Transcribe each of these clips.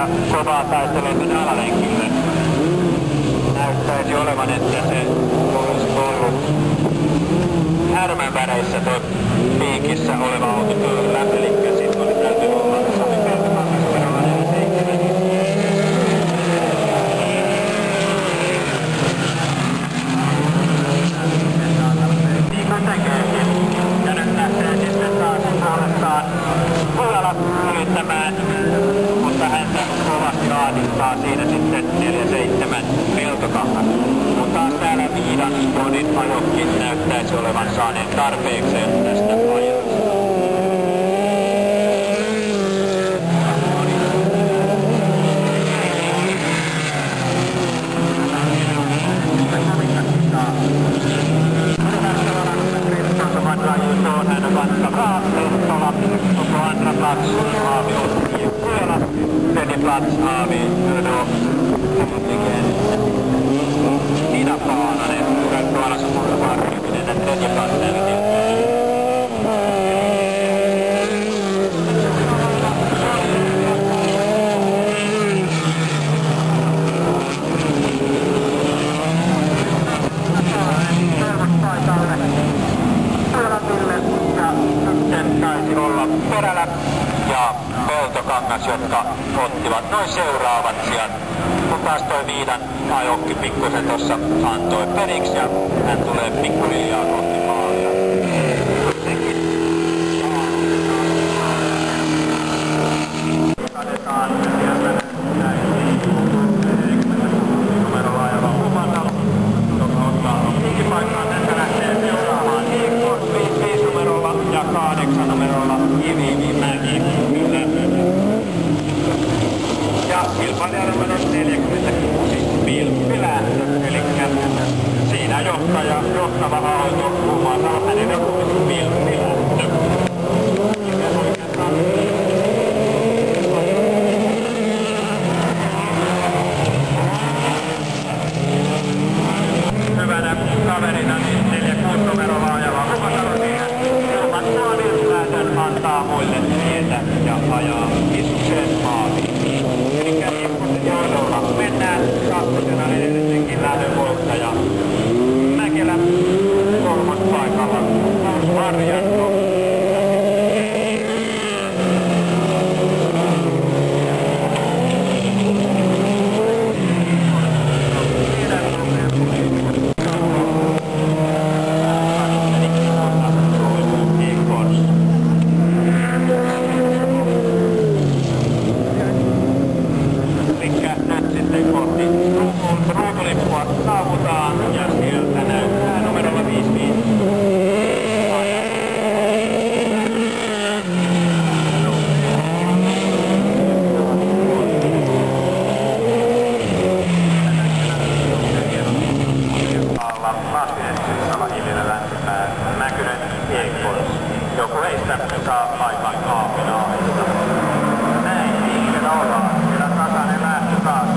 ja kovaa taistelua tänne alalenkille. Näyttäisi olevan, että se olisi ollut härmän väreissä tuo piikissä oleva auto kyllä, eli sitten oli täytynyt olla Sami Peltokangas numerolla 47. Niin kuin tekeekin. Ja nyt lähtee sitten taas puolestaan Pujala yrittämään, mutta häntä kovasti ahdistaa siinä sitten 47 Peltokangas. Mutta taas täällä Viidan Skodin ajokki näyttäisi olevan saaneen tarpeekseen tästä ajelusta. Hän on Vanska Raapeltola, koko andra plats har vi oss i Pujala, tredje plats har vi då tydligen Nina Paananen, Pujala som håller på att den tredje platsen taisi olla Perälä ja Peltokangas, jotka ottivat noin seuraavat sijat. Kun taas toi Viidan ajokki pikkusen tossa antoi periksi ja hän tulee pikkuhiljaa kohti maalia. Kadetaan sieltä näin numerolla ajava Umatalo, joka ottaa piikkipaikkaan. Tästä lähtee seuraamaan Hiikko 55 numerolla ja 8 numerolla Ivivi Mäki. Ja kilpailija numero 46 Vilppilä, eli siinä johtava auto Umatalo, hänen on Vilppilä. Hyvänä kaverina niin 46 numerolla ajava Umatalo siinä. Ilmattua Vilppiläätön antaa muille tietä ja ajaa istukseen maaliin. Elikkä Ilmoisen johdolla mennään kakkosena edelleenkin lähdönvoittaja Mäkelä kolmospaikalla Marjanto. Ruutulippua saavutaan ja sieltä näyttää numerolla 55. Alla Lahtinen, Sysala, Illinen, Länsipää, Mäkynen, Ekholz. Joku heistä saa paikan A-finaalista. Näin liikkeellä ollaan. Siellä tasainen lähtö taas.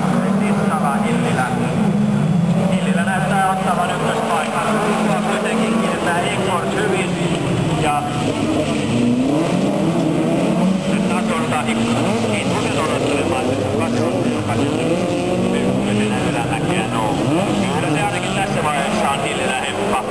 Illilä näyttää ottavan ykköspaikan. Kuitenkin kiertää Ekholz hyvin. Ja nyt tasolta Hitusen odottelemaan tasolta, joka nyt ykkösenä ylämäkeä nousee. Kyllä se ainakin tässä vaiheessa on Illilä hemppa.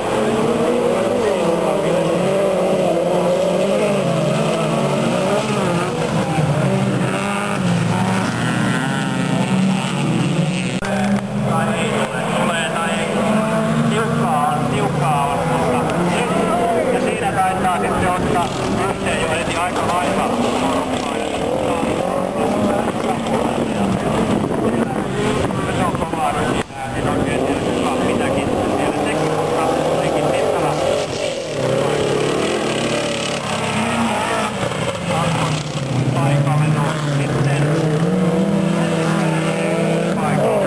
Sitten ottaa yhteen jo heti aika lailla porukkaa ja se on kovaa ryhmää, en oikein tiedä kukaan mitäkin siellä teki, mutta kuitenkin mittava paikalle nousi sitten paikalle.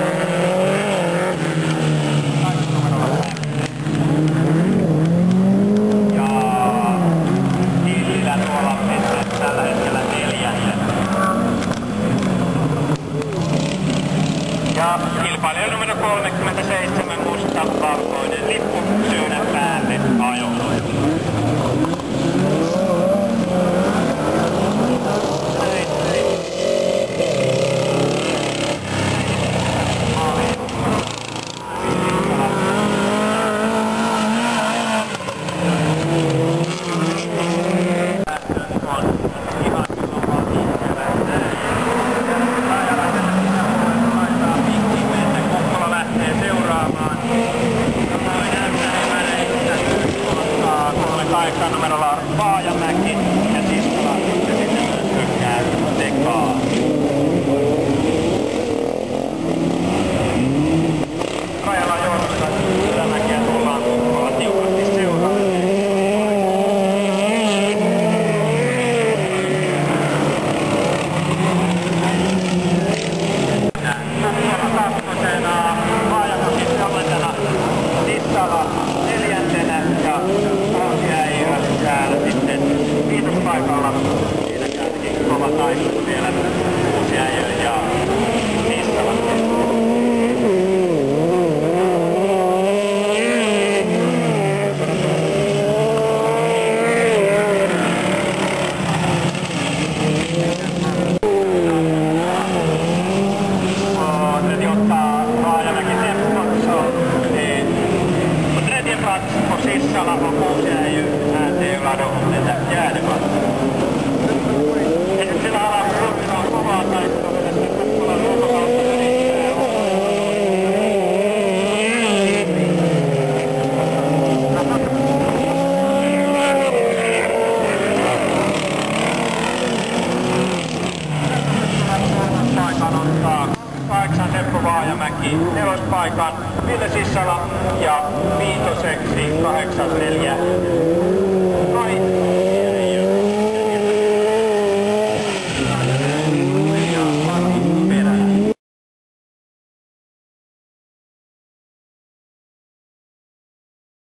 Tällä hetkellä 4. Ja kilpailija numero 37 musta valkoinen lippu syynä päälle ajolla. Näin. 8 Seppo Vaajamäki nelospaikan, Ville Sissala ja viitoseksi 84